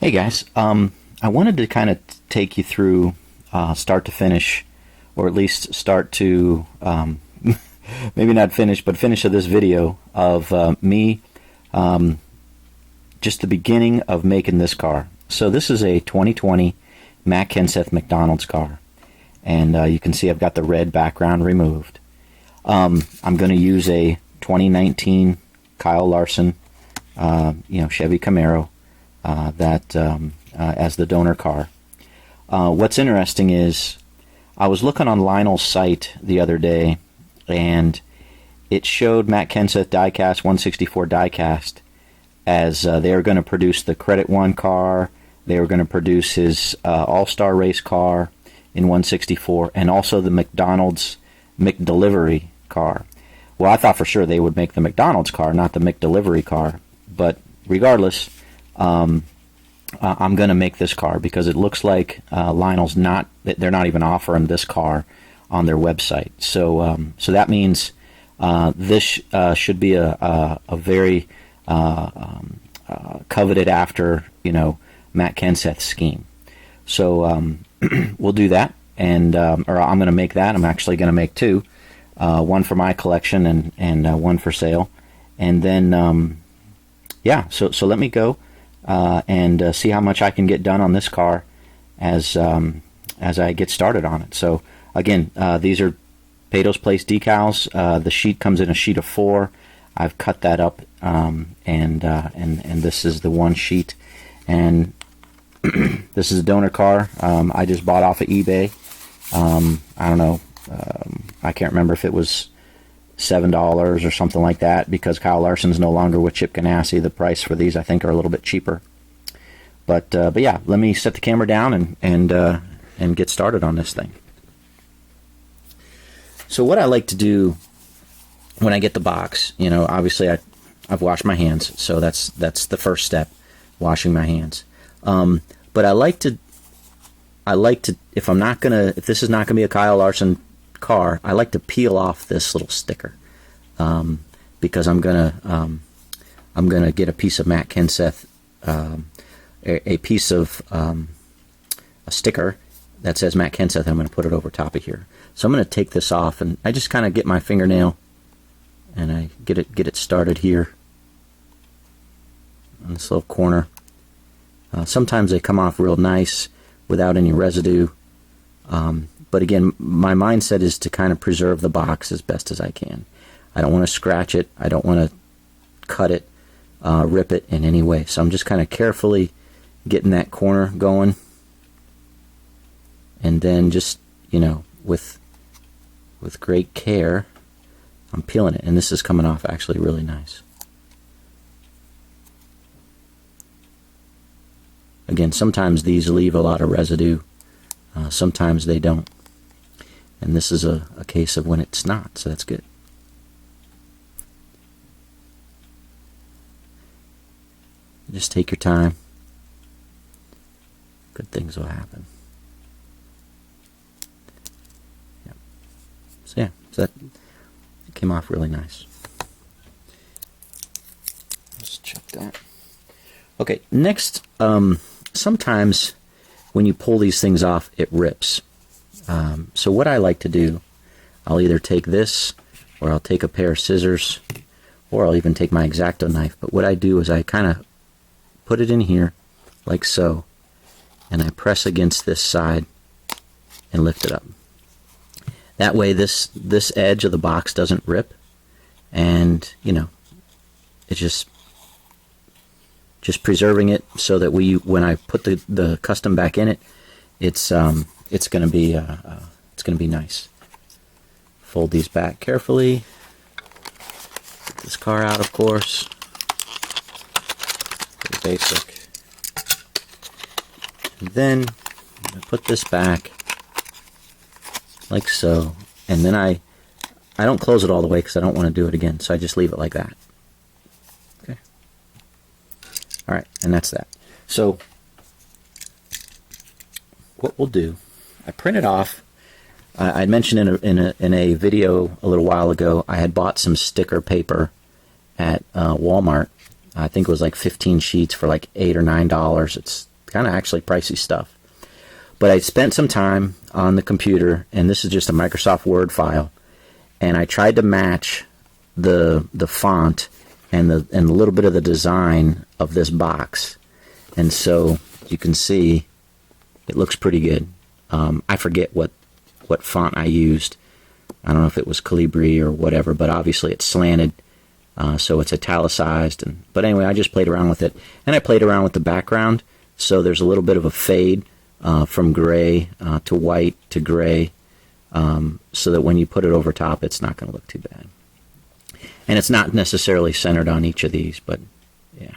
Hey guys, I wanted to kind of take you through start to finish, or at least start to maybe not finish, but finish of this video of me, just the beginning of making this car. So this is a 2020 Matt Kenseth McDonald's car, and you can see I've got the red background removed. I'm going to use a 2019 Kyle Larson, Chevy Camaro. As the donor car. What's interesting is I was looking on Lionel's site the other day, and it showed Matt Kenseth Diecast 164 Diecast as they were going to produce the Credit One car. They were going to produce his All-Star Race car in 164, and also the McDonald's McDelivery car. Well, I thought for sure they would make the McDonald's car, not the McDelivery car, but regardless, I'm going to make this car because it looks like Lionel's they're not even offering this car on their website. So that means this should be a very coveted after, Matt Kenseth scheme. So we'll do that, and or I'm going to make that. I'm actually going to make two, one for my collection and one for sale. And then, so let me go. And see how much I can get done on this car as I get started on it. So again, these are Pato's Place decals. The sheet comes in a sheet of 4. I've cut that up, and this is the one sheet. And this is a donor car. I just bought off of eBay. I don't know. I can't remember if it was $7 or something like that, because Kyle Larson's no longer with Chip Ganassi. The price for these, I think, are a little bit cheaper. But yeah, let me set the camera down and get started on this thing. So what I like to do when I get the box, obviously I've washed my hands, so that's the first step, washing my hands. But I like to if this is not gonna be a Kyle Larson car, I like to peel off this little sticker, because I'm gonna get a piece of Matt Kenseth, a piece of a sticker that says Matt Kenseth. I'm going to put it over top of here. So I'm going to take this off, and I just kind of get my fingernail and I get it started here on this little corner. Sometimes they come off real nice without any residue. But again, my mindset is to kind of preserve the box as best as I can. I don't want to scratch it. I don't want to cut it, rip it in any way. So I'm just kind of carefully getting that corner going. And then just, with great care, I'm peeling it. And this is coming off actually really nice. Again, sometimes these leave a lot of residue. Sometimes they don't. And this is a case of when it's not, so that's good. Just take your time. Good things will happen. Yep. So that came off really nice. Let's check that. Okay, next, sometimes when you pull these things off, it rips. So what I like to do, I'll either take this, or I'll take a pair of scissors, or I'll even take my X-Acto knife. But what I do is I kind of put it in here, like so, and I press against this side and lift it up. That way this edge of the box doesn't rip, and it's just preserving it so that when I put the custom back in it, it's going to be nice. Fold these back carefully. Get this car out, of course. Pretty basic. And then I put this back like so, and then I don't close it all the way because I don't want to do it again, so I just leave it like that. Okay. All right, and that's that. So what we'll do, I print it off. I mentioned in a video a little while ago, I had bought some sticker paper at Walmart. I think it was like 15 sheets for like $8 or $9. kind of actually pricey stuff. But I spent some time on the computer, and this is just a Microsoft Word file, and I tried to match the font and a little bit of the design of this box. And so you can see it looks pretty good. I forget what font I used. I don't know if it was Calibri or whatever, but obviously it's slanted, so it's italicized. But anyway, I just played around with it, and I played around with the background, so there's a little bit of a fade from gray to white to gray, so that when you put it over top, it's not going to look too bad. And it's not necessarily centered on each of these, but yeah.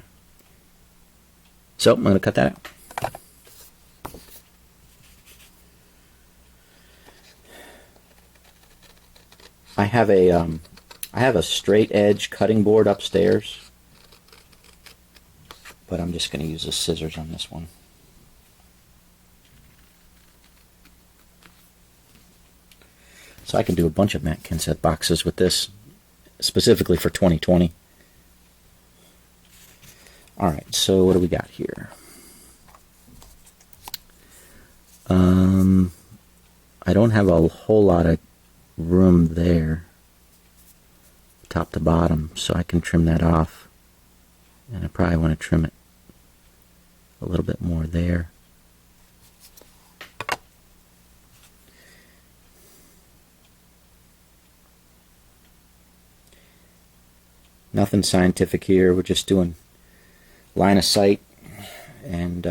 So I'm going to cut that out. I have a straight edge cutting board upstairs, but I'm just going to use the scissors on this one. So I can do a bunch of Matt Kenseth boxes with this, specifically for 2020. Alright, so what do we got here? I don't have a whole lot of room there, top to bottom, so I can trim that off. And I probably want to trim it a little bit more there. Nothing scientific here. We're just doing line of sight and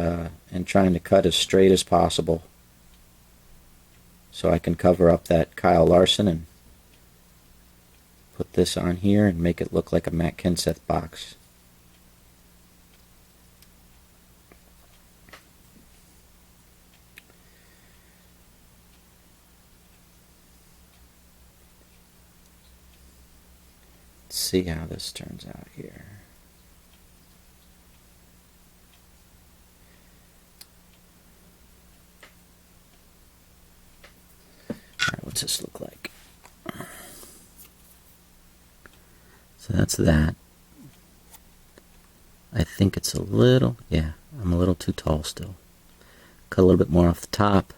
trying to cut as straight as possible, so I can cover up that Kyle Larson and put this on here and make it look like a Matt Kenseth box. Let's see how this turns out here. Alright, what's this look like? So that's that. I think it's a little, yeah, I'm a little too tall still. Cut a little bit more off the top.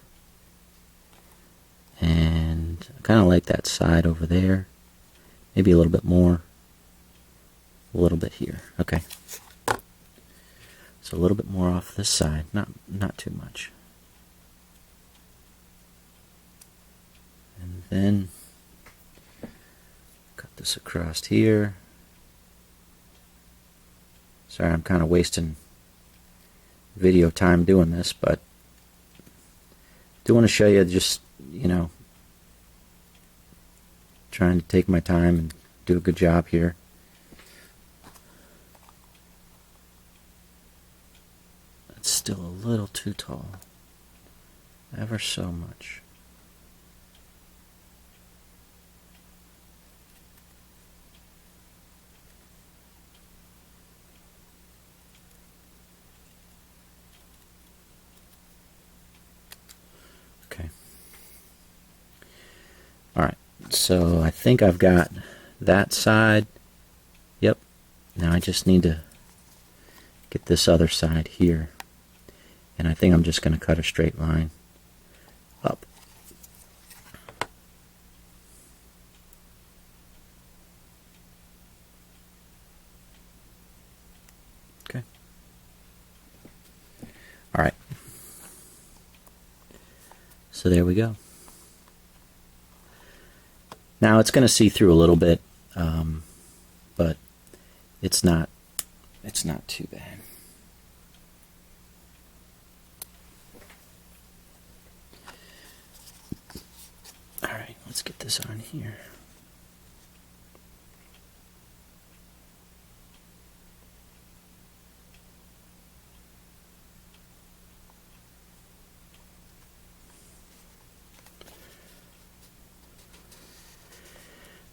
And I kind of like that side over there. Maybe a little bit more. A little bit here. Okay. So a little bit more off this side. Not too much. And then cut this across here. Sorry, I'm kind of wasting video time doing this, but do want to show you just, trying to take my time and do a good job here. It's still a little too tall. Ever so much. Okay. Alright. So I think I've got that side. Yep. Now I just need to get this other side here. And I think I'm just going to cut a straight line up. Okay. All right. So there we go. Now it's going to see through a little bit, but it's not too bad. All right, let's get this on here.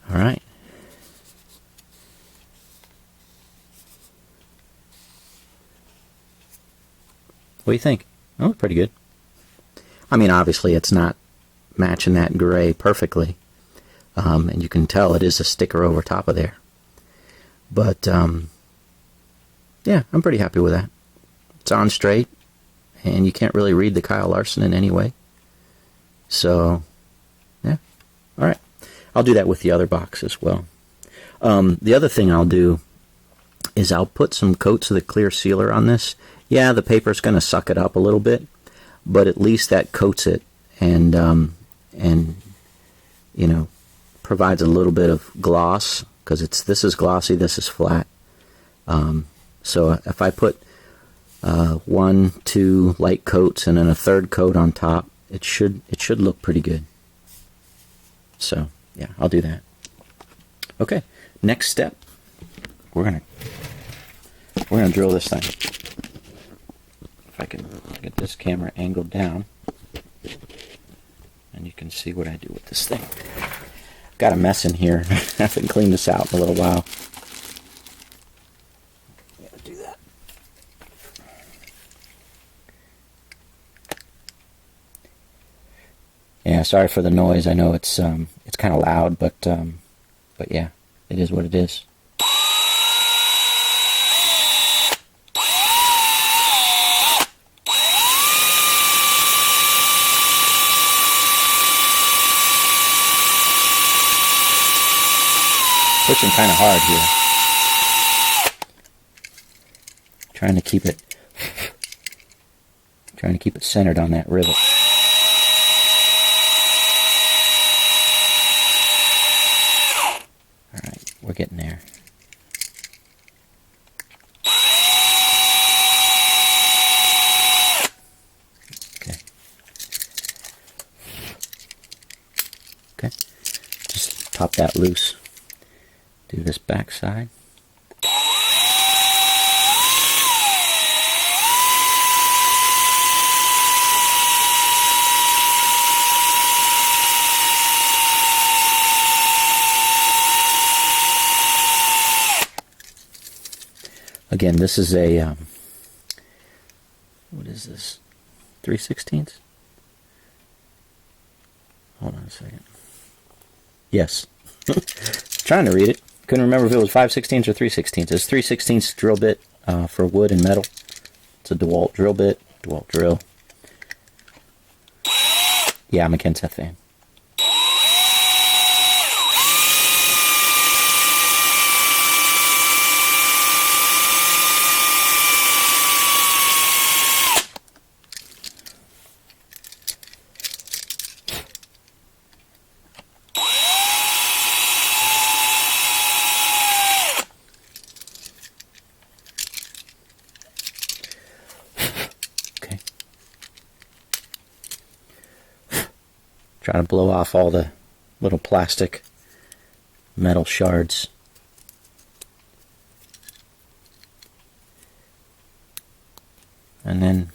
All right. What do you think? Oh, pretty good. I mean, obviously it's not matching that gray perfectly, and you can tell it is a sticker over top of there. But yeah, I'm pretty happy with that. It's on straight, and you can't really read the Kyle Larson in any way. So, yeah. All right. I'll do that with the other box as well. The other thing I'll do is I'll put some coats of the clear sealer on this. Yeah, the paper's going to suck it up a little bit, but at least that coats it and you know, provides a little bit of gloss, because this is glossy, this is flat. So if I put 1, 2 light coats and then a third coat on top, it should look pretty good. So yeah, I'll do that. Okay, next step, we're gonna drill this thing. If I can get this camera angled down, and you can see what I do with this thing. Got a mess in here. I haven't cleaned this out in a little while. Gotta do that. Yeah, sorry for the noise. I know it's kind of loud, but yeah, it is what it is. Pushing kind of hard here. Trying to keep it centered on that rivet. All right, we're getting there. Okay. Okay. Just pop that loose. Do this back side. Again, this is a what is this? 3/16? Hold on a second. Yes. Trying to read it. Couldn't remember if it was 5/16 or 3/16. It's 3/16 drill bit for wood and metal. It's a DeWalt drill bit, DeWalt drill. Yeah, I'm a Kenseth fan. Try to blow off all the little plastic metal shards. And then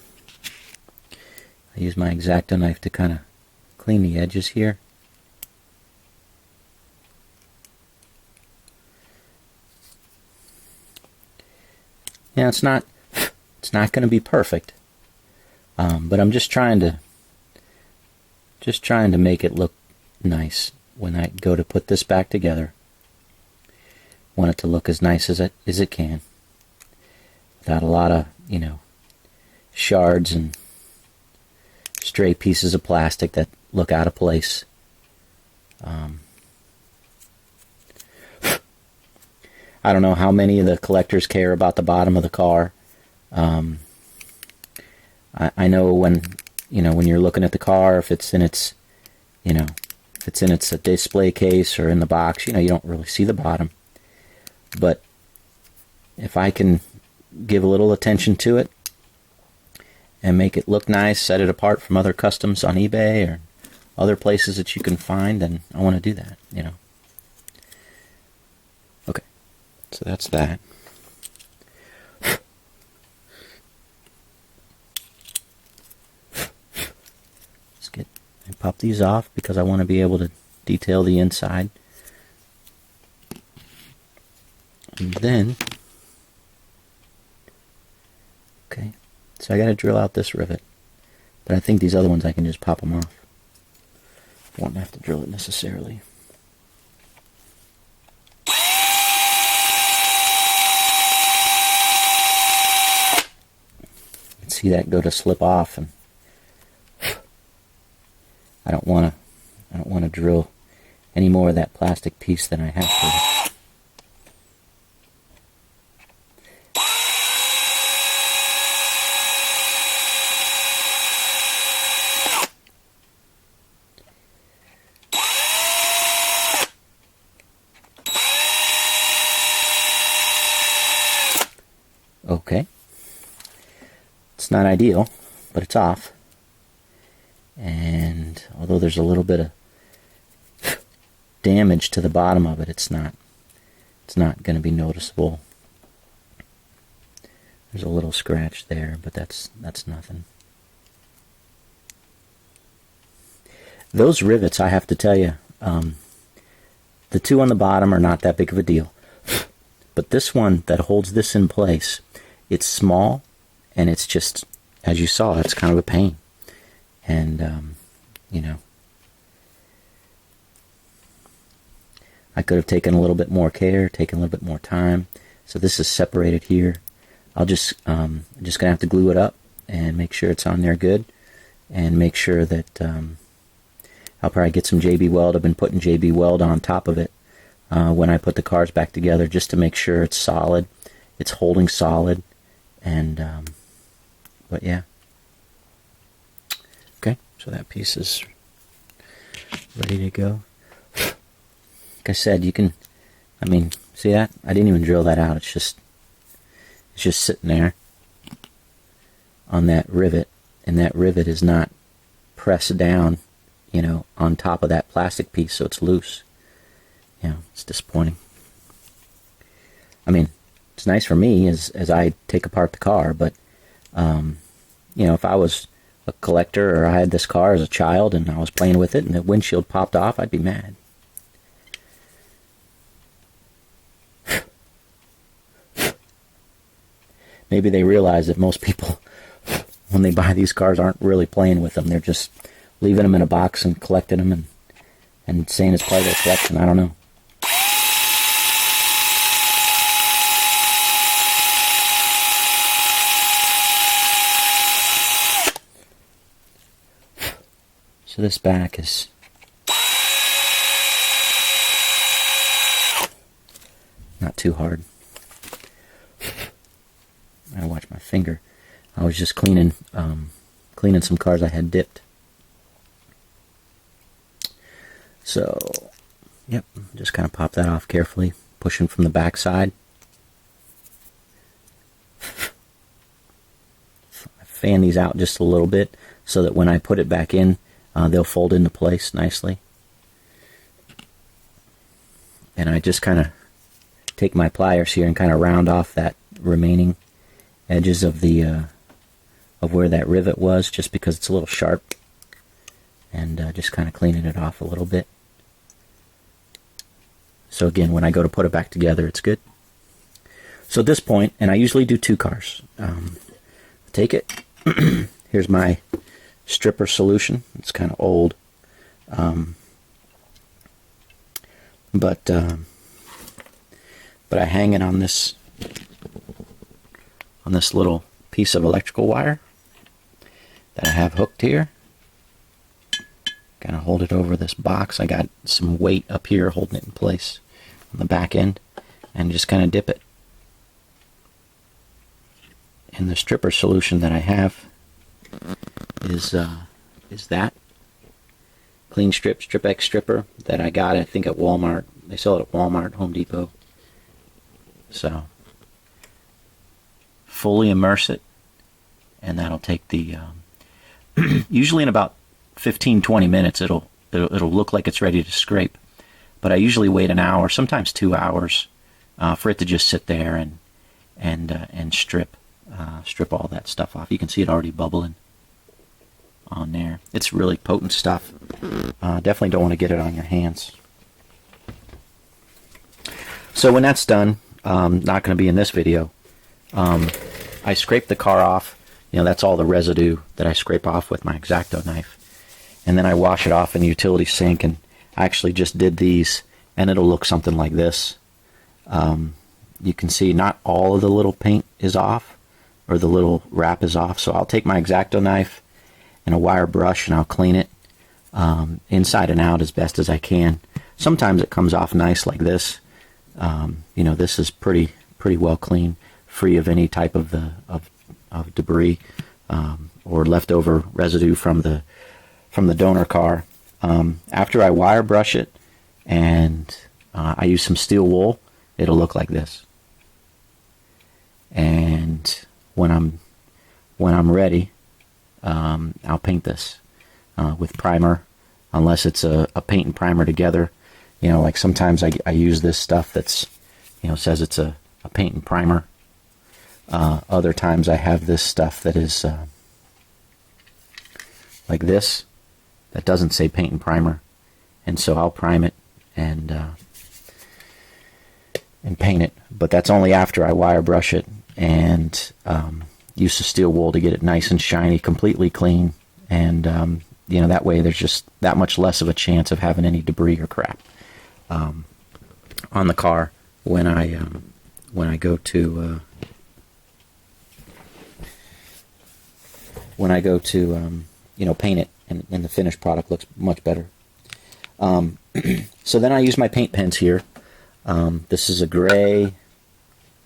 I use my X-Acto knife to kind of clean the edges here. Yeah, it's not going to be perfect, but I'm just trying to make it look nice when I go to put this back together. Want it to look as nice as it can, without a lot of, shards and stray pieces of plastic that look out of place. I don't know how many of the collectors care about the bottom of the car. I know when you're looking at the car, if it's in its display case or in the box, you don't really see the bottom. But if I can give a little attention to it and make it look nice, set it apart from other customs on eBay or other places that you can find, then I want to do that, Okay, so that's that. Pop these off because I want to be able to detail the inside. And then, okay, so I got to drill out this rivet, but I think these other ones I can just pop them off. Won't have to drill it necessarily. see that go to slip off, and I don't want to drill any more of that plastic piece than I have to. Okay. It's not ideal, but it's off. And although there's a little bit of damage to the bottom of it, it's not going to be noticeable. There's a little scratch there, but that's nothing. Those rivets, I have to tell you, the two on the bottom are not that big of a deal. But this one that holds this in place, it's small, and it's just, as you saw, it's kind of a pain. And, you know, I could have taken a little bit more care, taken a little bit more time. So this is separated here. I'm just going to have to glue it up and make sure it's on there good, and make sure that I'll probably get some JB Weld. I've been putting JB Weld on top of it when I put the cars back together, just to make sure it's solid, it's holding solid. And but yeah, okay, so that piece is ready to go. Like I said, you can, I mean, see that? I didn't even drill that out. It's just sitting there on that rivet, and that rivet is not pressed down, you know, on top of that plastic piece, so it's loose. You know, it's disappointing. I mean, it's nice for me as I take apart the car, but you know, if I was a collector, or I had this car as a child and I was playing with it and the windshield popped off, I'd be mad. Maybe they realize that most people, when they buy these cars, aren't really playing with them. They're just leaving them in a box and collecting them and saying it's part of their collection. I don't know. So this back is not too hard. I gotta watch my finger. I was just cleaning some cars I had dipped. So, yep, just kind of pop that off carefully, pushing from the back side. Fan these out just a little bit so that when I put it back in, they'll fold into place nicely. And I just kind of take my pliers here and kind of round off that remaining edges of the of where that rivet was, just because it's a little sharp, and just kind of cleaning it off a little bit. So again, when I go to put it back together, it's good. So at this point, and I usually do two cars, take it. Here's my stripper solution. It's kind of old, but I hang it on this little piece of electrical wire that I have hooked here. Kind of hold it over this box. I got some weight up here holding it in place on the back end, and just kind of dip it. And the stripper solution that I have is that clean strip X stripper that I got, I think, at Walmart. They sell it at Walmart, Home Depot. So fully immerse it, and that'll take the usually in about 15-20 minutes it'll look like it's ready to scrape, but I usually wait an hour, sometimes 2 hours, for it to just sit there and strip all that stuff off. You can see it already bubbling on there. It's really potent stuff. Definitely don't want to get it on your hands. So when that's done, not going to be in this video, I scrape the car off. You know, that's all the residue that I scrape off with my X-Acto knife. And then I wash it off in the utility sink, and I actually just did these, and it'll look something like this. You can see not all of the little paint is off, or the little wrap is off. So I'll take my X-Acto knife and a wire brush and I'll clean it inside and out as best as I can. Sometimes it comes off nice like this. You know, this is pretty well clean, free of any type of debris or leftover residue from the donor car. After I wire brush it and I use some steel wool, it'll look like this. And when I'm ready, I'll paint this with primer, unless it's a paint and primer together. You know, like sometimes I use this stuff that's, you know, says it's a paint and primer. Other times I have this stuff that is like this, that doesn't say paint and primer, and so I'll prime it and paint it. But that's only after I wire brush it and use the steel wool to get it nice and shiny, completely clean, and you know, that way there's just that much less of a chance of having any debris or crap on the car when I go to you know, paint it, and the finished product looks much better. So then I use my paint pens here. This is a gray.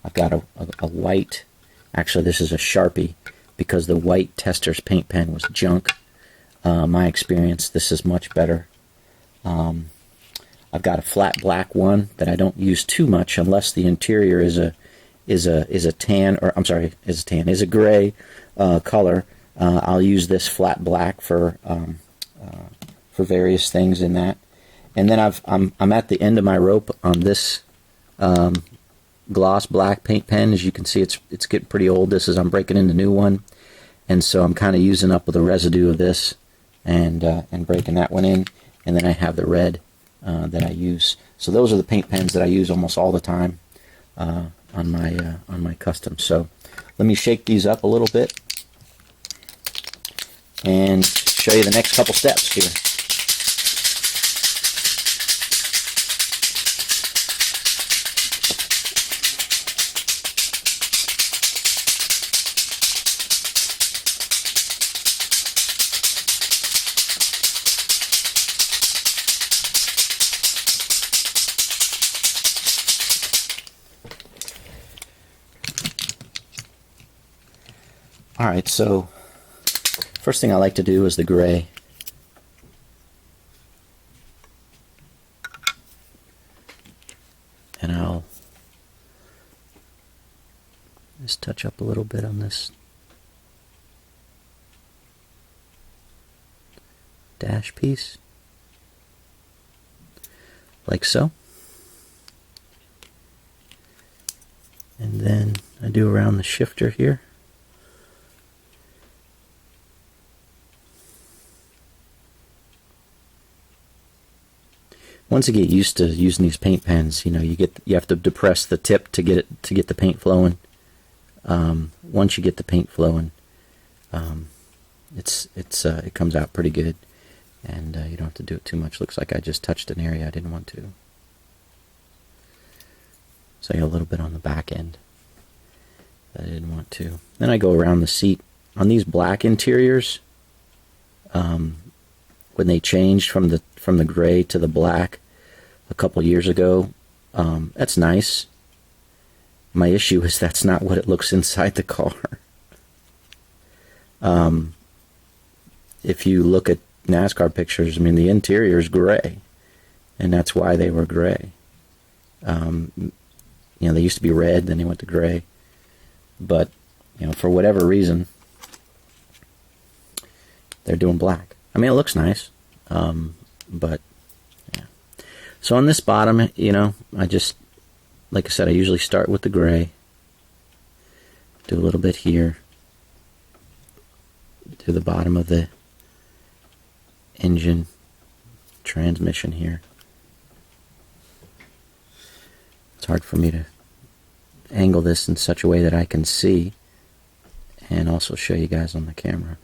I've got a white. Actually, this is a Sharpie, because the white Tester's paint pen was junk. My experience, this is much better. I've got a flat black one that I don't use too much unless the interior is a tan, or I'm sorry, is a gray color. I'll use this flat black for various things in that. And then I'm at the end of my rope on this gloss black paint pen. As you can see, it's getting pretty old. I'm breaking in the new one, and so I'm kind of using up with the residue of this and breaking that one in. And then I have the red that I use. So those are the paint pens that I use almost all the time on my custom. So let me shake these up a little bit and show you the next couple steps here. Alright, so first thing I like to do is the gray. And I'll just touch up a little bit on this dash piece, like so. And then I do around the shifter here. Once you get used to using these paint pens, you know, you have to depress the tip to get the paint flowing. Once you get the paint flowing, it comes out pretty good, and you don't have to do it too much. Looks like I just touched an area I didn't want to. So I got a little bit on the back end that I didn't want to. Then I go around the seat on these black interiors. When they changed from the gray to the black a couple years ago, that's nice. My issue is that's not what it looks inside the car. If you look at NASCAR pictures, I mean, the interior is gray, and that's why they were gray. You know, they used to be red, then they went to gray, but you know, for whatever reason, they're doing black. I mean, it looks nice, but yeah. So on this bottom, you know, I just, like I said, I usually start with the gray, do a little bit here, to the bottom of the engine transmission here. It's hard for me to angle this in such a way that I can see and also show you guys on the camera.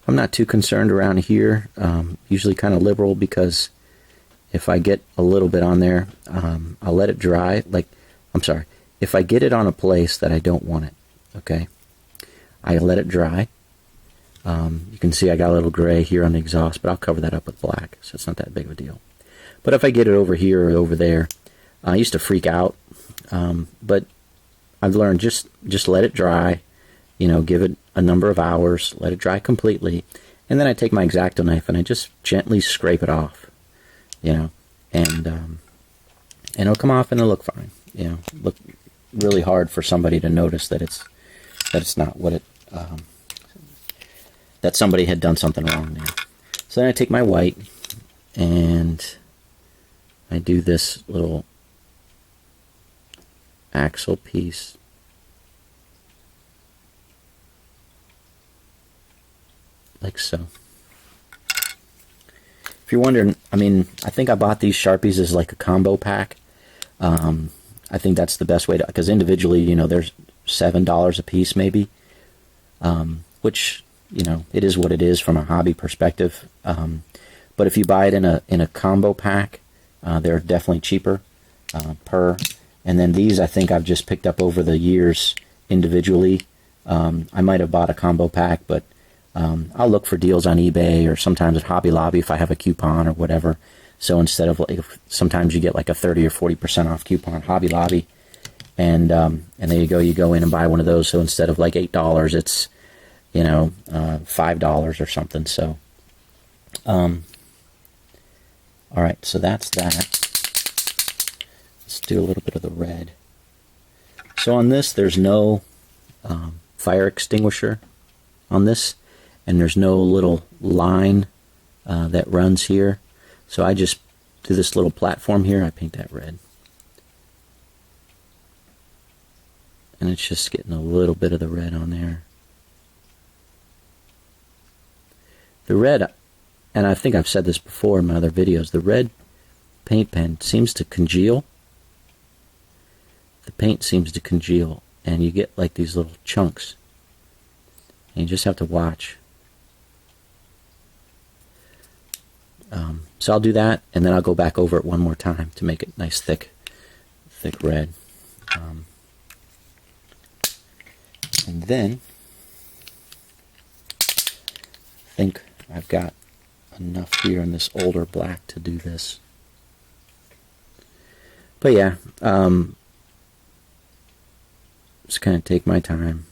I'm not too concerned around here, usually kind of liberal, because if I get a little bit on there, I'll let it dry. If I get it on a place that I don't want it, okay, I let it dry. You can see I got a little gray here on the exhaust, but I'll cover that up with black, so it's not that big of a deal. But if I get it over here or over there, I used to freak out, but I've learned just let it dry, give it a number of hours, let it dry completely, and then I take my X-Acto knife and I just gently scrape it off, and it'll come off and it'll look fine. Look really hard for somebody to notice that it's not what it that somebody had done something wrong there. So then I take my white and I do this little axle piece like so. If you're wondering, I think I bought these Sharpies as like a combo pack. I think that's the best way to, because individually, there's $7 a piece maybe, which, it is what it is from a hobby perspective. But if you buy it in a combo pack, they're definitely cheaper per. And then these, I think I've just picked up over the years individually. I might have bought a combo pack, but I'll look for deals on eBay or sometimes at Hobby Lobby if I have a coupon or whatever. So instead of sometimes you get like a 30 or 40% off coupon at Hobby Lobby, and there you go in and buy one of those. So instead of like $8, it's $5 or something. So all right, so that's that. Let's do a little bit of the red. So on this, there's no fire extinguisher on this, and there's no little line that runs here. So I just do this little platform here. I paint that red. And it's just getting a little bit of the red on there. The red, and I think I've said this before in my other videos, the red paint pen seems to congeal. The paint seems to congeal, and you get like these little chunks. And you just have to watch. So I'll do that, and then I'll go back over it one more time to make it nice, thick red. And then I think I've got enough here in this older black to do this. But yeah, just kind of take my time,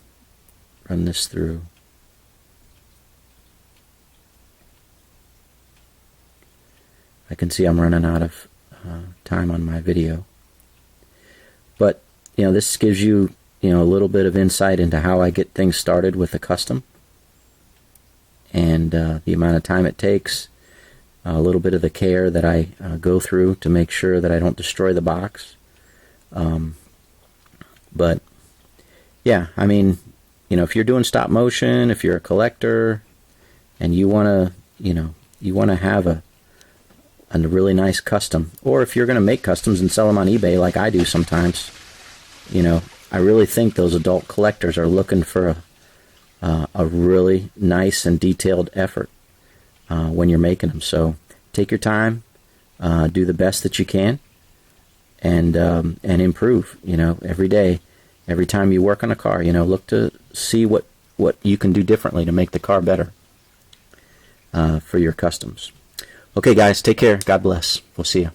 run this through. I can see I'm running out of time on my video. But, this gives you, a little bit of insight into how I get things started with a custom. And the amount of time it takes, a little bit of the care that I go through to make sure that I don't destroy the box. But, yeah, if you're doing stop motion, if you're a collector, and you want to have a really nice custom, or if you're going to make customs and sell them on eBay like I do sometimes, I really think those adult collectors are looking for a really nice and detailed effort when you're making them. So take your time, do the best that you can, and improve. Every day, every time you work on a car, look to see what you can do differently to make the car better for your customs. Okay, guys, take care. God bless. We'll see you.